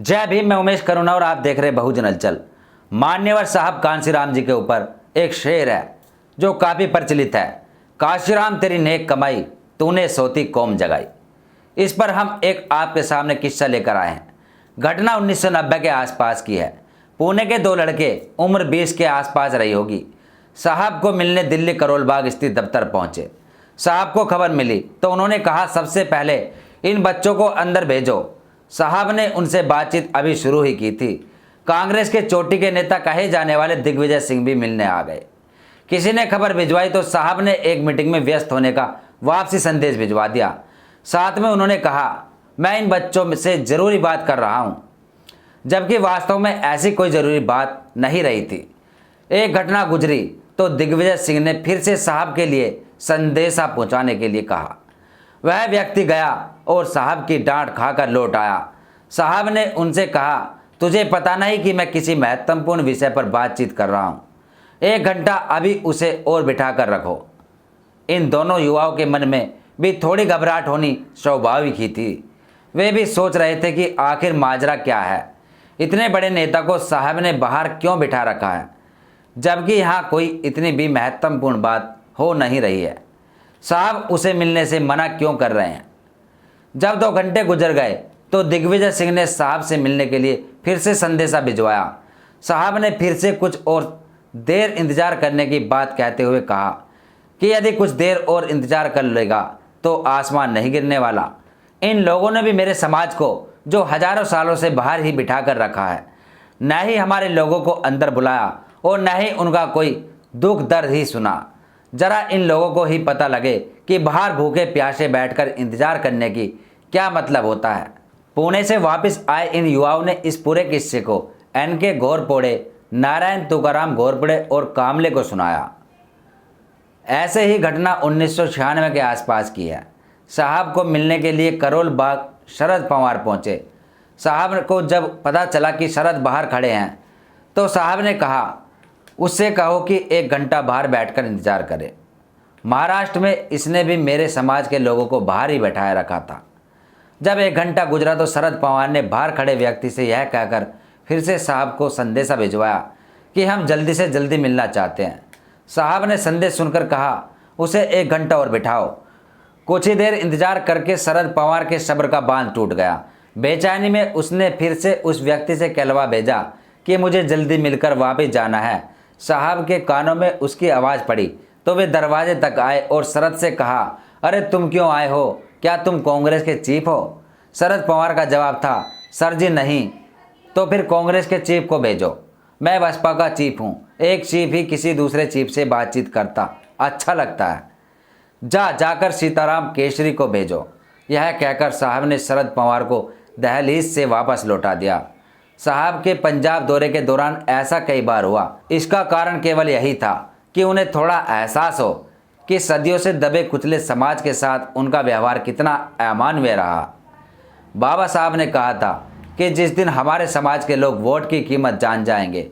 जय भीम। मैं उमेश करुणा और आप देख रहे बहुजन हलचल। मान्यवर साहब कांशीराम जी के ऊपर एक शेर है जो काफ़ी प्रचलित है। कांशीराम तेरी नेक कमाई, तूने सोती कौम जगाई। इस पर हम एक आपके सामने किस्सा लेकर आए हैं। घटना 1990 के आसपास की है। पुणे के दो लड़के उम्र 20 के आसपास रही होगी। साहब को मिलने दिल्ली करोल बाग स्थित दफ्तर पहुंचे। साहब को खबर मिली तो उन्होंने कहा, सबसे पहले इन बच्चों को अंदर भेजो। साहब ने उनसे बातचीत अभी शुरू ही की थी। कांग्रेस के चोटी के नेता कहे जाने वाले दिग्विजय सिंह भी मिलने आ गए। किसी ने खबर भिजवाई तो साहब ने एक मीटिंग में व्यस्त होने का वापसी संदेश भिजवा दिया। साथ में उन्होंने कहा, मैं इन बच्चों से ज़रूरी बात कर रहा हूँ, जबकि वास्तव में ऐसी कोई ज़रूरी बात नहीं रही थी। एक घटना गुजरी तो दिग्विजय सिंह ने फिर से साहब के लिए संदेशा पहुँचाने के लिए कहा। वह व्यक्ति गया और साहब की डांट खाकर लौट आया। साहब ने उनसे कहा, तुझे पता नहीं कि मैं किसी महत्वपूर्ण विषय पर बातचीत कर रहा हूँ। 1 घंटा अभी उसे और बिठा कर रखो। इन दोनों युवाओं के मन में भी थोड़ी घबराहट होनी स्वाभाविक ही थी। वे भी सोच रहे थे कि आखिर माजरा क्या है। इतने बड़े नेता को साहब ने बाहर क्यों बिठा रखा है, जबकि यहाँ कोई इतनी भी महत्वपूर्ण बात हो नहीं रही है। साहब उसे मिलने से मना क्यों कर रहे हैं। जब 2 घंटे गुजर गए तो दिग्विजय सिंह ने साहब से मिलने के लिए फिर से संदेशा भिजवाया। साहब ने फिर से कुछ और देर इंतजार करने की बात कहते हुए कहा कि यदि कुछ देर और इंतजार कर लेगा तो आसमान नहीं गिरने वाला। इन लोगों ने भी मेरे समाज को जो हजारों सालों से बाहर ही बिठा कर रखा है, न ही हमारे लोगों को अंदर बुलाया और न ही उनका कोई दुख दर्द ही सुना। जरा इन लोगों को ही पता लगे कि बाहर भूखे प्यासे बैठकर इंतजार करने की क्या मतलब होता है। पुणे से वापस आए इन युवाओं ने इस पूरे किस्से को एन.के. घोरपड़े, नारायण तुकाराम घोरपड़े और कामले को सुनाया। ऐसे ही घटना 1996 के आसपास की है। साहब को मिलने के लिए करोल बाग शरद पवार पहुंचे। साहब को जब पता चला कि शरद बाहर खड़े हैं तो साहब ने कहा, उससे कहो कि 1 घंटा बाहर बैठकर इंतजार करे। महाराष्ट्र में इसने भी मेरे समाज के लोगों को बाहर ही बैठाया रखा था। जब 1 घंटा गुजरा तो शरद पवार ने बाहर खड़े व्यक्ति से यह कहकर फिर से साहब को संदेशा भिजवाया कि हम जल्दी से जल्दी मिलना चाहते हैं। साहब ने संदेश सुनकर कहा, उसे 1 घंटा और बिठाओ। कुछ ही देर इंतजार करके शरद पवार के सब्र का बांध टूट गया। बेचैनी में उसने फिर से उस व्यक्ति से कहलवा भेजा कि मुझे जल्दी मिलकर वापस जाना है। साहब के कानों में उसकी आवाज़ पड़ी तो वे दरवाजे तक आए और शरद से कहा, अरे तुम क्यों आए हो, क्या तुम कांग्रेस के चीफ हो? शरद पवार का जवाब था, सर जी नहीं। तो फिर कांग्रेस के चीफ को भेजो। मैं बसपा का चीफ हूँ। एक चीफ ही किसी दूसरे चीफ से बातचीत करता अच्छा लगता है। जाकर सीताराम केसरी को भेजो। यह कहकर साहब ने शरद पवार को दहलीज से वापस लौटा दिया। साहब के पंजाब दौरे के दौरान ऐसा कई बार हुआ। इसका कारण केवल यही था कि उन्हें थोड़ा एहसास हो कि सदियों से दबे कुचले समाज के साथ उनका व्यवहार कितना अमानवीय रहा। बाबा साहब ने कहा था कि जिस दिन हमारे समाज के लोग वोट की कीमत जान जाएंगे,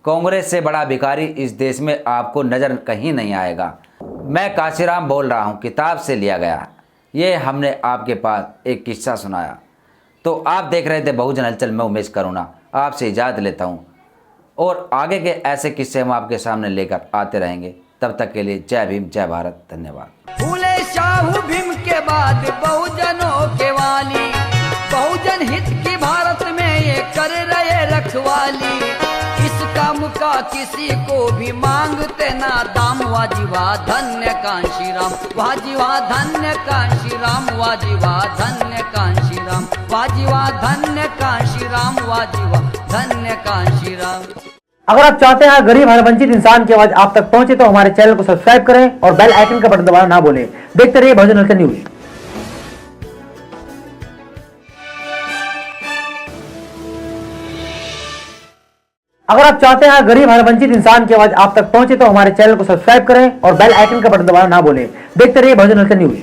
कांग्रेस से बड़ा भिखारी इस देश में आपको नज़र कहीं नहीं आएगा। मैं कांशीराम बोल रहा हूँ, किताब से लिया गया। ये हमने आपके पास एक किस्सा सुनाया। तो आप देख रहे थे बहुजन हलचल। मैं उमेश करुणा आपसे इजाज़त लेता हूँ और आगे के ऐसे किस्से हम आपके सामने लेकर आते रहेंगे। तब तक के लिए जय भीम, जय भारत, धन्यवाद। फूले शाहू भीम के बाद बहुजनों के वाली, बहुजन हित की भारत में ये कर रहे रखवाली। इसका मुका किसी को भी मांगते ना दाम। वाजीवा धन्य कांशीराम, वाजीवा धन्य कांशीराम, वाजीवा धन्य कांशीराम, वाजीवा धन्य कांशीराम, वाजीवा धन्य कांशीराम। अगर आप चाहते हैं गरीब हर वंचित इंसान की आवाज आप तक पहुंचे तो हमारे चैनल को सब्सक्राइब करें और बेल आइकन का बटन दबाना ना भूलें। देखते रहिए बहुजन हलचल न्यूज। अगर आप चाहते हैं गरीब हर वंचित इंसान की आवाज आप तक पहुंचे तो हमारे चैनल को सब्सक्राइब करें और बेल आइकन का बटन दबाना ना भूलें। देखते रहिए बहुजन हलचल न्यूज।